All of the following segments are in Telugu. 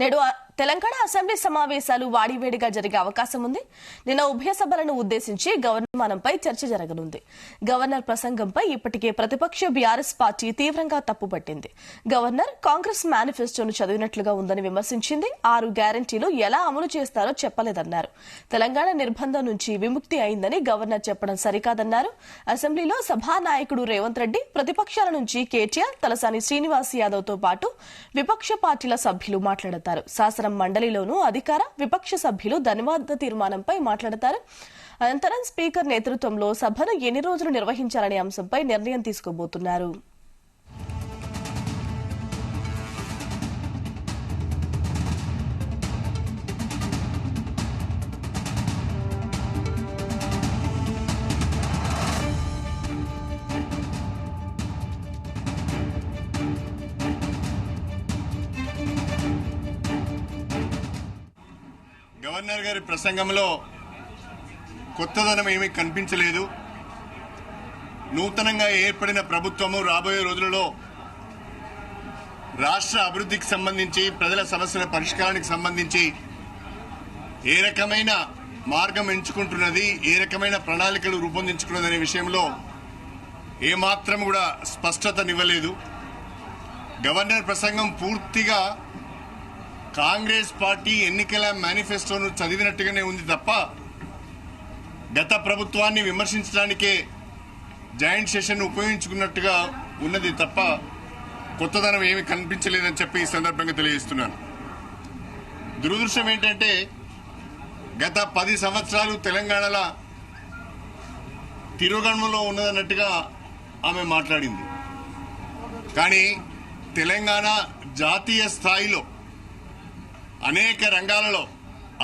నేడు తెలంగాణ అసెంబ్లీ సమావేశాలు వాడివేడిగా జరిగే అవకాశం ఉంది. నిన్న ఉభయ సభలను ఉద్దేశించి గవర్నర్పై చర్చ జరగనుంది. గవర్నర్ ప్రసంగంపై ఇప్పటికే ప్రతిపక్ష బీఆర్ఎస్ పార్టీ తీవ్రంగా తప్పుపట్టింది. గవర్నర్ కాంగ్రెస్ మేనిఫెస్టోను చదివినట్లుగా ఉందని విమర్శించింది. 6 గ్యారంటీలు ఎలా అమలు చేస్తారో చెప్పలేదన్నారు. తెలంగాణ నిర్బంధం నుంచి విముక్తి అయిందని గవర్నర్ చెప్పడం సరికాదన్నారు. అసెంబ్లీలో సభానాయకుడు రేవంత్ రెడ్డి, ప్రతిపక్షాల నుంచి కేటీఆర్, తలసాని శ్రీనివాస్ యాదవ్ తో పాటు విపక్ష పార్టీల సభ్యులు మాట్లాడతారు. శాసన మండలిలోనూ అధికార విపక్ష సభ్యులు ధన్యవాద తీర్మానంపై మాట్లాడతారు. అనంతరం స్పీకర్ నేతృత్వంలో సభను ఎన్ని రోజులు నిర్వహించాలనే అంశంపై నిర్ణయం తీసుకోబోతున్నారు. గవర్నర్ గారి ప్రసంగంలో కొత్తదనం ఏమీ కనిపించలేదు. నూతనంగా ఏర్పడిన ప్రభుత్వము రాబోయే రోజులలో రాష్ట్ర అభివృద్ధికి సంబంధించి, ప్రజల సమస్యల పరిష్కారానికి సంబంధించి ఏ రకమైన మార్గం ఎంచుకుంటున్నది, ఏ రకమైన ప్రణాళికలు రూపొందించుకున్నదనే విషయంలో ఏమాత్రం కూడా స్పష్టతనివ్వలేదు. గవర్నర్ ప్రసంగం పూర్తిగా కాంగ్రెస్ పార్టీ ఎన్నికల మేనిఫెస్టోను చదివినట్టుగానే ఉంది తప్ప గత ప్రభుత్వాన్ని విమర్శించడానికే జాయింట్ సెషన్ ఉపయోగించుకున్నట్టుగా ఉన్నది తప్ప కొత్తదనం ఏమీ కనిపించలేదని చెప్పి ఈ సందర్భంగా తెలియజేస్తున్నాను. దురదృష్టం ఏంటంటే గత 10 సంవత్సరాలు తెలంగాణలో తిరోగమనంలో ఉన్నదన్నట్టుగా ఆమె మాట్లాడింది. కానీ తెలంగాణ జాతీయ స్థాయిలో అనేక రంగాలలో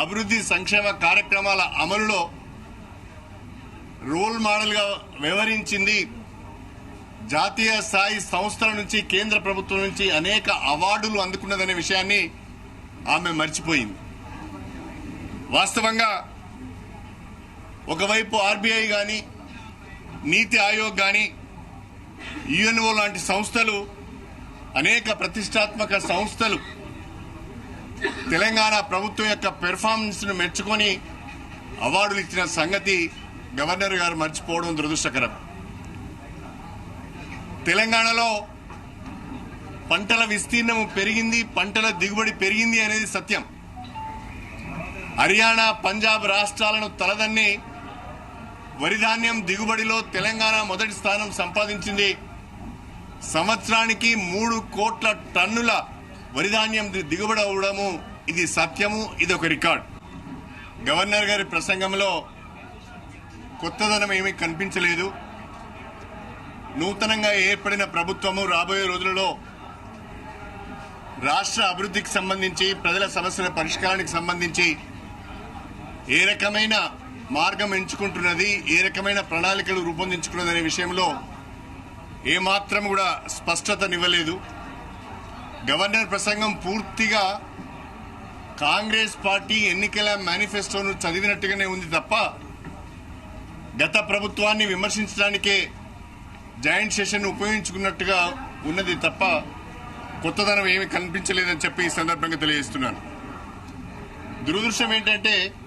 అభివృద్ధి సంక్షేమ కార్యక్రమాల అమలులో రోల్ మోడల్గా వ్యవహరించింది. జాతీయ స్థాయి సంస్థల నుంచి, కేంద్ర ప్రభుత్వం నుంచి అనేక అవార్డులు అందుకున్నదనే విషయాన్ని ఆమె మర్చిపోయింది. వాస్తవంగా ఒకవైపు ఆర్బీఐ కానీ, నీతి ఆయోగ్ కానీ, యుఎన్ఓ లాంటి సంస్థలు, అనేక ప్రతిష్టాత్మక సంస్థలు తెలంగాణ ప్రభుత్వం యొక్క పెర్ఫార్మెన్స్ ను మెచ్చుకొని అవార్డులు ఇచ్చిన సంగతి గవర్నర్ గారు మర్చిపోవడం దురదృష్టకరం. తెలంగాణలో పంటల విస్తీర్ణం పెరిగింది, పంటల దిగుబడి పెరిగింది అనేది సత్యం. హర్యానా, పంజాబ్ రాష్ట్రాలను తలదన్ని వరిధాన్యం దిగుబడిలో తెలంగాణ మొదటి స్థానం సంపాదించింది. సంవత్సరానికి 3 కోట్ల టన్నుల వరిధాన్యం దిగుబడి అవడము ఇది సత్యము, ఇది ఒక రికార్డ్. గవర్నర్ గారి ప్రసంగంలో కొత్తదనం ఏమీ కనిపించలేదు. నూతనంగా ఏర్పడిన ప్రభుత్వము రాబోయే రోజులలో రాష్ట్ర అభివృద్ధికి సంబంధించి, ప్రజల సమస్యల పరిష్కారానికి సంబంధించి ఏ రకమైన మార్గం ఎంచుకుంటున్నది, ఏ రకమైన ప్రణాళికలు రూపొందించుకున్నదనే విషయంలో ఏమాత్రం కూడా స్పష్టతనివ్వలేదు. గవర్నర్ ప్రసంగం పూర్తిగా కాంగ్రెస్ పార్టీ ఎన్నికల మేనిఫెస్టోను చదివినట్టుగానే ఉంది తప్ప గత ప్రభుత్వాన్ని విమర్శించడానికే జాయింట్ సెషన్ ఉపయోగించుకున్నట్టుగా ఉన్నది తప్ప కొత్తదనం ఏమీ కనిపించలేదని చెప్పి ఈ సందర్భంగా తెలియజేస్తున్నాను. దురదృష్టం ఏంటంటే